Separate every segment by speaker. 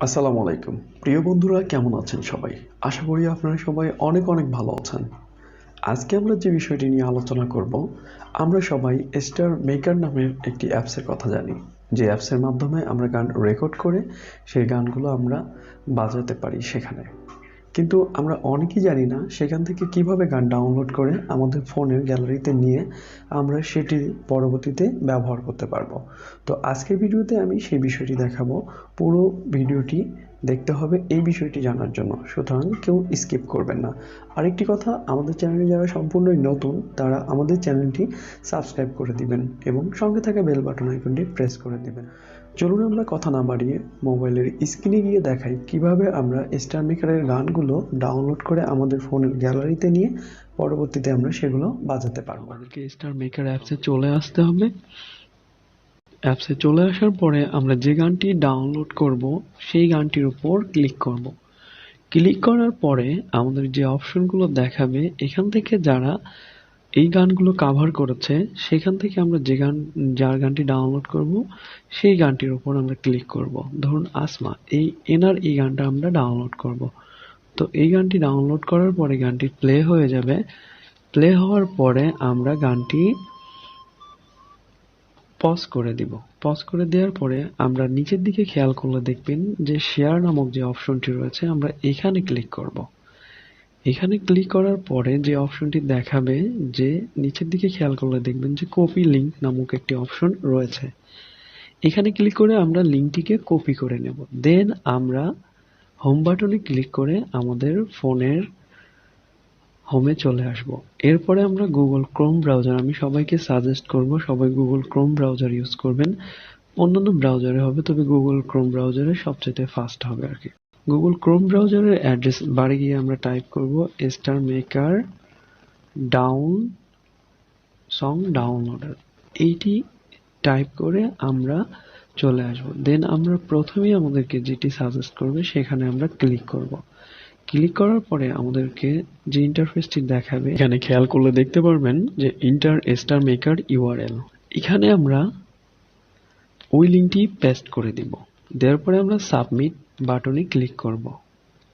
Speaker 1: আসসালামু আলাইকুম প্রিয় বন্ধুরা, কেমন আছেন সবাই? আশা করি আপনারা সবাই অনেক অনেক ভালো আছেন। আজকে আমরা যে বিষয়টি নিয়ে আলোচনা করব, আমরা সবাই স্টার মেকার নামের একটি অ্যাপসের কথা জানি, যে অ্যাপসের মাধ্যমে আমরা গান রেকর্ড করে সেই গানগুলো আমরা বাজাতে পারি সেখানে। কিন্তু আমরা অনেকেই জানি না সেখান থেকে কিভাবে গান ডাউনলোড করে আমাদের ফোনের গ্যালারিতে নিয়ে আমরা সেটি পরবর্তীতে ব্যবহার করতে পারবো। তো আজকের ভিডিওতে আমি সেই বিষয়টি দেখাবো। পুরো ভিডিওটি দেখতে হবে এই বিষয়টি জানার জন্য, সুতরাং কেউ স্কিপ করবেন না। আরেকটি কথা, আমাদের চ্যানেলে যারা সম্পূর্ণই নতুন তারা আমাদের চ্যানেলটি সাবস্ক্রাইব করে দিবেন এবং সঙ্গে থাকা বেল বাটন আইকনটি প্রেস করে দিবেন। চলুন আমরা কথা না বাড়িয়ে মোবাইলের স্ক্রিনে গিয়ে দেখাই কিভাবে আমরা স্টার মেকারের গানগুলো ডাউনলোড করে আমাদের ফোনের গ্যালারিতে নিয়ে পরবর্তীতে আমরা সেগুলো বাজাতে পারবো। আমাদেরকে স্টার মেকার অ্যাপসে চলে আসতে হবে। অ্যাপসে চলে আসার পরে আমরা যে গানটি ডাউনলোড করব সেই গানটির উপর ক্লিক করব। ক্লিক করার পরে আমাদের যে অপশনগুলো দেখাবে, এখান থেকে যারা এই গানগুলো কাভার করেছে সেখান থেকে আমরা যার গানটি ডাউনলোড করব সেই গানটির উপর আমরা ক্লিক করব। ধরুন আসমা, এই গানটা আমরা ডাউনলোড করব। তো এই গানটি ডাউনলোড করার পরে গানটি প্লে হয়ে যাবে। প্লে হওয়ার পরে আমরা গানটি পজ করে দিব। পজ করে দেওয়ার পরে আমরা নিচের দিকে খেয়াল করলে দেখবেন যে শেয়ার নামক যে অপশনটি রয়েছে, আমরা এখানে ক্লিক করব। এখানে ক্লিক করার পরে যে অপশনটি দেখাবে, যে নিচের দিকে খেয়াল করলে দেখবেন যে কপি লিংক নামক একটি অপশন রয়েছে। এখানে ক্লিক করে আমরা লিংকটিকে কপি করে নেব। দেন আমরা হোম বাটনে ক্লিক করে আমাদের ফোনের হোমে চলে আসব। এরপরে আমরা গুগল ক্রোম ব্রাউজার, আমি সবাইকে সাজেস্ট করব সবাই গুগল ক্রোম ব্রাউজার ইউজ করবেন। অন্যান্য ব্রাউজারে হবে, তবে গুগল ক্রোম ব্রাউজারে সবচেয়ে ফাস্ট হবে আর কি। গুগল ক্রোম ব্রাউজারের অ্যাড্রেস বারে গিয়ে আমরা টাইপ করব স্টার মেকার সং ডাউনলোডার। এইটি টাইপ করে আমরা চলে আসব। দেন আমরা প্রথমেই আমাদেরকে যেটি সাজেস্ট করবে সেখানে আমরা ক্লিক করব। ক্লিক করার পরে আমাদেরকে যে ইন্টারফেসটি দেখাবে, এখানে খেয়াল করলে দেখতে পারবেন যে ইন্টার স্টার মেকার ইউআরএল। এখানে আমরা ওই লিঙ্কটি পেস্ট করে দিব। দেওয়ার পরে আমরা সাবমিট বাটনে ক্লিক করব।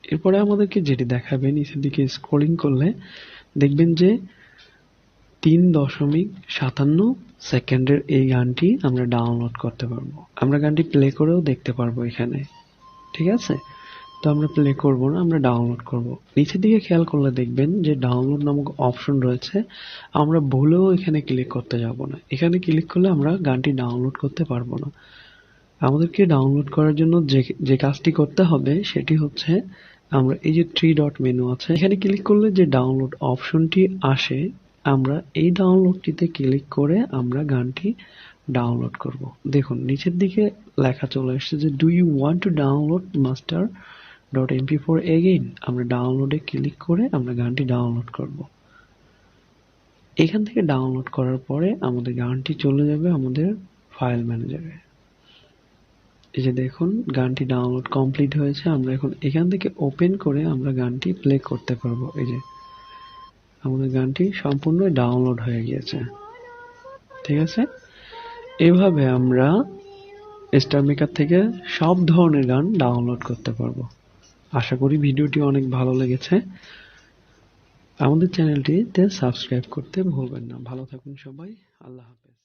Speaker 1: এরপরে আমাদেরকে যেটি দেখাবে, নিচের দিকে স্ক্রলিং করলে দেখবেন যে 3.57 সেকেন্ডের এই গানটি আমরা ডাউনলোড করতে পারবো। আমরা গানটি প্লে করেও দেখতে পারবো এখানে, ঠিক আছে? তো আমরা প্লে করব না, আমরা ডাউনলোড করব। নিচের দিকে খেয়াল করলে দেখবেন যে ডাউনলোড নামক অপশন রয়েছে, আমরা ভুলেও এখানে ক্লিক করতে যাব না। এখানে ক্লিক করলে আমরা গানটি ডাউনলোড করতে পারবো না। আমাদেরকে ডাউনলোড করার জন্য যে কাজটি করতে হবে সেটি হচ্ছে, আমরা এই যে 3 ডট মেনু আছে, এখানে ক্লিক করলে যে ডাউনলোড অপশনটি আসে, আমরা এই ডাউনলোডটিতে ক্লিক করে আমরা গানটি ডাউনলোড করব। দেখুন নিচের দিকে লেখা চলে আসছে যে do you want to download master .mp4 again. আমরা ডাউনলোডে ক্লিক করে আমরা গানটি ডাউনলোড করব। এখান থেকে ডাউনলোড করার পরে আমাদের গানটি চলে যাবে আমাদের ফাইল ম্যানেজারে। এই যে দেখুন গানটি ডাউনলোড কমপ্লিট হয়েছে। আমরা এখন এখান থেকে ওপেন করে আমরা গানটি প্লে করতে পারবো। এই যে আমাদের গানটি সম্পূর্ণ ডাউনলোড হয়ে গিয়েছে, ঠিক আছে? এভাবে আমরা স্টার মেকার থেকে সব ধরনের গান ডাউনলোড করতে পারবো। আশা করি ভিডিওটি অনেক ভালো লেগেছে। আমাদের চ্যানেলটিতে সাবস্ক্রাইব করতে ভুলবেন না। ভালো থাকুন সবাই, আল্লাহ হাফেজ।